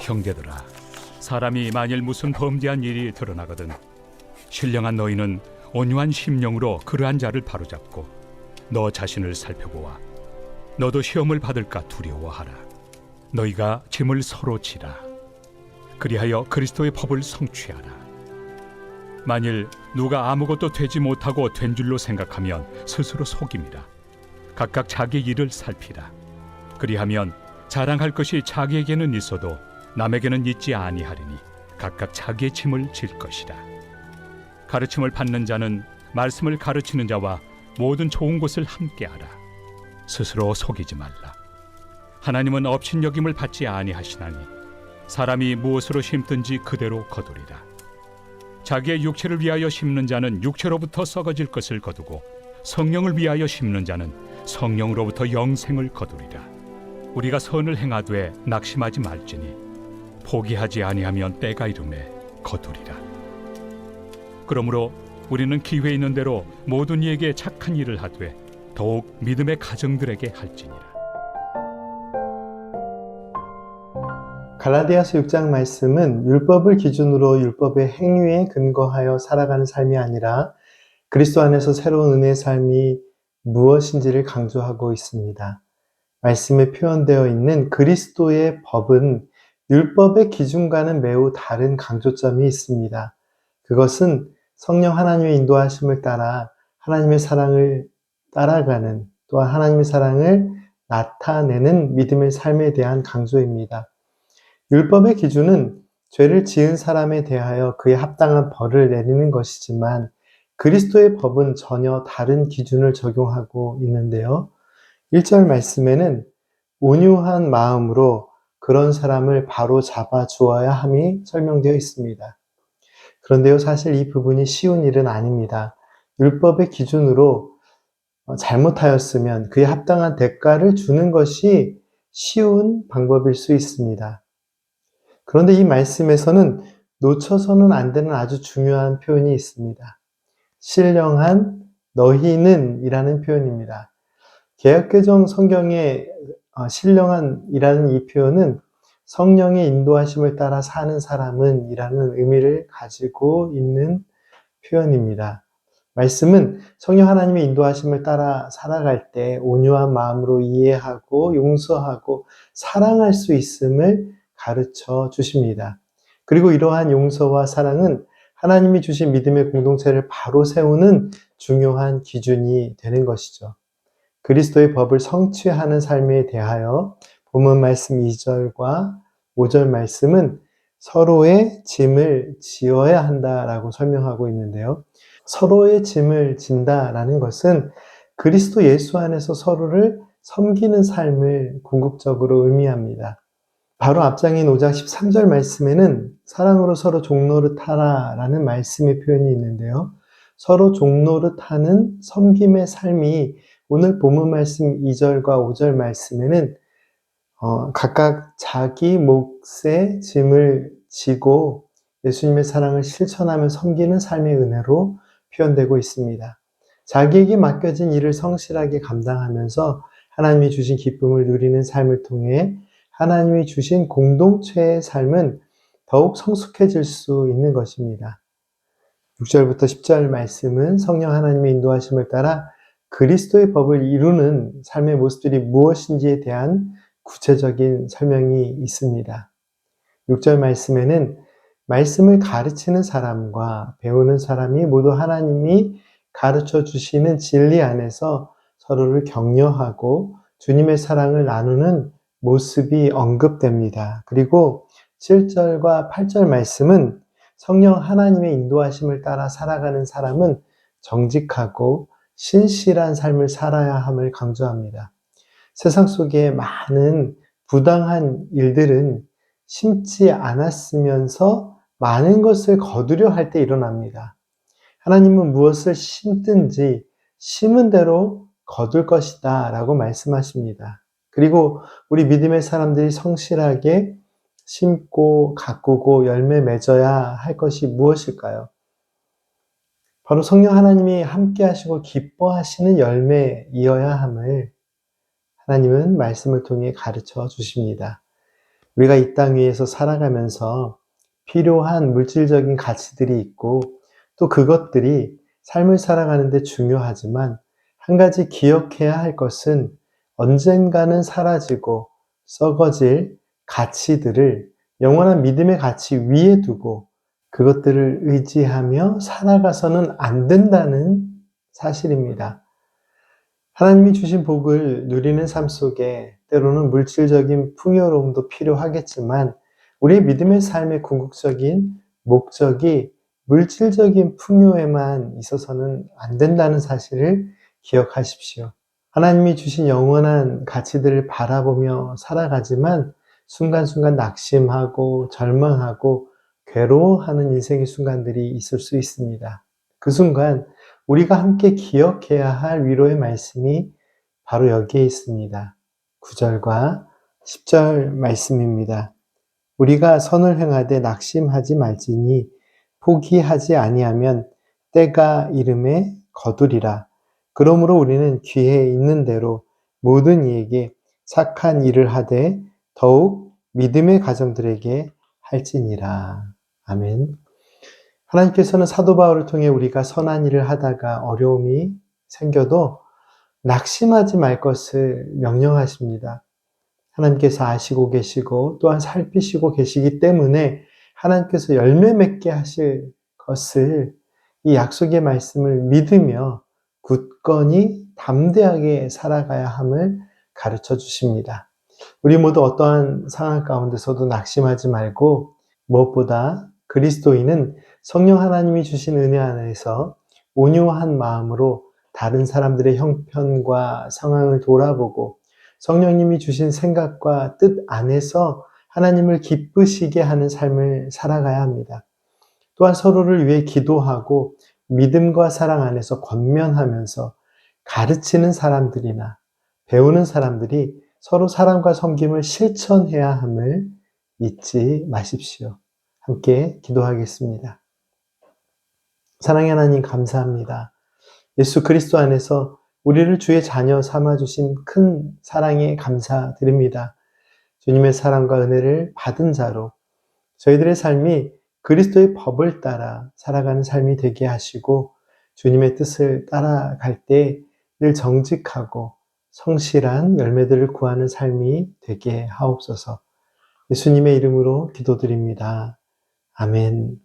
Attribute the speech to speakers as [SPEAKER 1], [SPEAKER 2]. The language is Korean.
[SPEAKER 1] 형제들아, 사람이 만일 무슨 범죄한 일이 드러나거든 신령한 너희는 온유한 심령으로 그러한 자를 바로잡고 너 자신을 살펴보아 너도 시험을 받을까 두려워하라. 너희가 짐을 서로 지라. 그리하여 그리스도의 법을 성취하라. 만일 누가 아무것도 되지 못하고 된 줄로 생각하면 스스로 속임이라. 각각 자기 일을 살피라. 그리하면 자랑할 것이 자기에게는 있어도 남에게는 있지 아니하리니 각각 자기의 짐을 질 것이라. 가르침을 받는 자는 말씀을 가르치는 자와 모든 좋은 것을 함께하라. 스스로 속이지 말라. 하나님은 업신여김을 받지 아니하시나니 사람이 무엇으로 심든지 그대로 거두리라. 자기의 육체를 위하여 심는 자는 육체로부터 썩어질 것을 거두고 성령을 위하여 심는 자는 성령으로부터 영생을 거두리라. 우리가 선을 행하되 낙심하지 말지니 포기하지 아니하면 때가 이르매 거두리라. 그러므로 우리는 기회 있는 대로 모든 이에게 착한 일을 하되 더욱 믿음의 가정들에게 할지니라.
[SPEAKER 2] 갈라디아서 6장 말씀은 율법을 기준으로 율법의 행위에 근거하여 살아가는 삶이 아니라 그리스도 안에서 새로운 은혜의 삶이 무엇인지를 강조하고 있습니다. 말씀에 표현되어 있는 그리스도의 법은 율법의 기준과는 매우 다른 강조점이 있습니다. 그것은 성령 하나님의 인도하심을 따라 하나님의 사랑을 따라가는, 또한 하나님의 사랑을 나타내는 믿음의 삶에 대한 강조입니다. 율법의 기준은 죄를 지은 사람에 대하여 그에 합당한 벌을 내리는 것이지만 그리스도의 법은 전혀 다른 기준을 적용하고 있는데요. 1절 말씀에는 온유한 마음으로 그런 사람을 바로 잡아 주어야 함이 설명되어 있습니다. 그런데요, 사실 이 부분이 쉬운 일은 아닙니다. 율법의 기준으로 잘못하였으면 그에 합당한 대가를 주는 것이 쉬운 방법일 수 있습니다. 그런데 이 말씀에서는 놓쳐서는 안 되는 아주 중요한 표현이 있습니다. 신령한 너희는 이라는 표현입니다. 개역개정 성경에 신령한 이라는 이 표현은 성령의 인도하심을 따라 사는 사람은 이라는 의미를 가지고 있는 표현입니다. 말씀은 성령 하나님의 인도하심을 따라 살아갈 때 온유한 마음으로 이해하고 용서하고 사랑할 수 있음을 가르쳐 주십니다. 그리고 이러한 용서와 사랑은 하나님이 주신 믿음의 공동체를 바로 세우는 중요한 기준이 되는 것이죠. 그리스도의 법을 성취하는 삶에 대하여 본문 말씀 2절과 5절 말씀은 서로의 짐을 지어야 한다라고 설명하고 있는데요. 서로의 짐을 진다라는 것은 그리스도 예수 안에서 서로를 섬기는 삶을 궁극적으로 의미합니다. 바로 앞장인 5장 13절 말씀에는 사랑으로 서로 종노릇하라 라는 말씀의 표현이 있는데요. 서로 종노릇하는 섬김의 삶이 오늘 본문 말씀 2절과 5절 말씀에는 각각 자기 몫의 짐을 지고 예수님의 사랑을 실천하며 섬기는 삶의 은혜로 표현되고 있습니다. 자기에게 맡겨진 일을 성실하게 감당하면서 하나님이 주신 기쁨을 누리는 삶을 통해 하나님이 주신 공동체의 삶은 더욱 성숙해질 수 있는 것입니다. 6절부터 10절 말씀은 성령 하나님의 인도하심을 따라 그리스도의 법을 이루는 삶의 모습들이 무엇인지에 대한 구체적인 설명이 있습니다. 6절 말씀에는 말씀을 가르치는 사람과 배우는 사람이 모두 하나님이 가르쳐 주시는 진리 안에서 서로를 격려하고 주님의 사랑을 나누는 모습이 언급됩니다. 그리고 7절과 8절 말씀은 성령 하나님의 인도하심을 따라 살아가는 사람은 정직하고 신실한 삶을 살아야 함을 강조합니다. 세상 속에 많은 부당한 일들은 심지 않았으면서 많은 것을 거두려 할 때 일어납니다. 하나님은 무엇을 심든지 심은 대로 거둘 것이다 라고 말씀하십니다. 그리고 우리 믿음의 사람들이 성실하게 심고 가꾸고 열매 맺어야 할 것이 무엇일까요? 바로 성령 하나님이 함께 하시고 기뻐하시는 열매이어야 함을 하나님은 말씀을 통해 가르쳐 주십니다. 우리가 이 땅 위에서 살아가면서 필요한 물질적인 가치들이 있고 또 그것들이 삶을 살아가는데 중요하지만 한 가지 기억해야 할 것은 언젠가는 사라지고 썩어질 가치들을 영원한 믿음의 가치 위에 두고 그것들을 의지하며 살아가서는 안 된다는 사실입니다. 하나님이 주신 복을 누리는 삶 속에 때로는 물질적인 풍요로움도 필요하겠지만 우리의 믿음의 삶의 궁극적인 목적이 물질적인 풍요에만 있어서는 안 된다는 사실을 기억하십시오. 하나님이 주신 영원한 가치들을 바라보며 살아가지만 순간순간 낙심하고 절망하고 괴로워하는 인생의 순간들이 있을 수 있습니다. 그 순간 우리가 함께 기억해야 할 위로의 말씀이 바로 여기에 있습니다. 9절과 10절 말씀입니다. 우리가 선을 행하되 낙심하지 말지니 포기하지 아니하면 때가 이름에 거두리라. 그러므로 우리는 귀에 있는 대로 모든 이에게 착한 일을 하되 더욱 믿음의 가정들에게 할지니라. 아멘. 하나님께서는 사도 바울을 통해 우리가 선한 일을 하다가 어려움이 생겨도 낙심하지 말 것을 명령하십니다. 하나님께서 아시고 계시고 또한 살피시고 계시기 때문에 하나님께서 열매 맺게 하실 것을 이 약속의 말씀을 믿으며 굳건히 담대하게 살아가야 함을 가르쳐 주십니다. 우리 모두 어떠한 상황 가운데서도 낙심하지 말고 무엇보다 그리스도인은 성령 하나님이 주신 은혜 안에서 온유한 마음으로 다른 사람들의 형편과 상황을 돌아보고 성령님이 주신 생각과 뜻 안에서 하나님을 기쁘시게 하는 삶을 살아가야 합니다. 또한 서로를 위해 기도하고 믿음과 사랑 안에서 권면하면서 가르치는 사람들이나 배우는 사람들이 서로 사랑과 섬김을 실천해야 함을 잊지 마십시오. 함께 기도하겠습니다. 사랑의 하나님 감사합니다. 예수 그리스도 안에서 우리를 주의 자녀 삼아주신 큰 사랑에 감사드립니다. 주님의 사랑과 은혜를 받은 자로 저희들의 삶이 그리스도의 법을 따라 살아가는 삶이 되게 하시고 주님의 뜻을 따라갈 때 늘 정직하고 성실한 열매들을 구하는 삶이 되게 하옵소서. 예수님의 이름으로 기도드립니다. 아멘.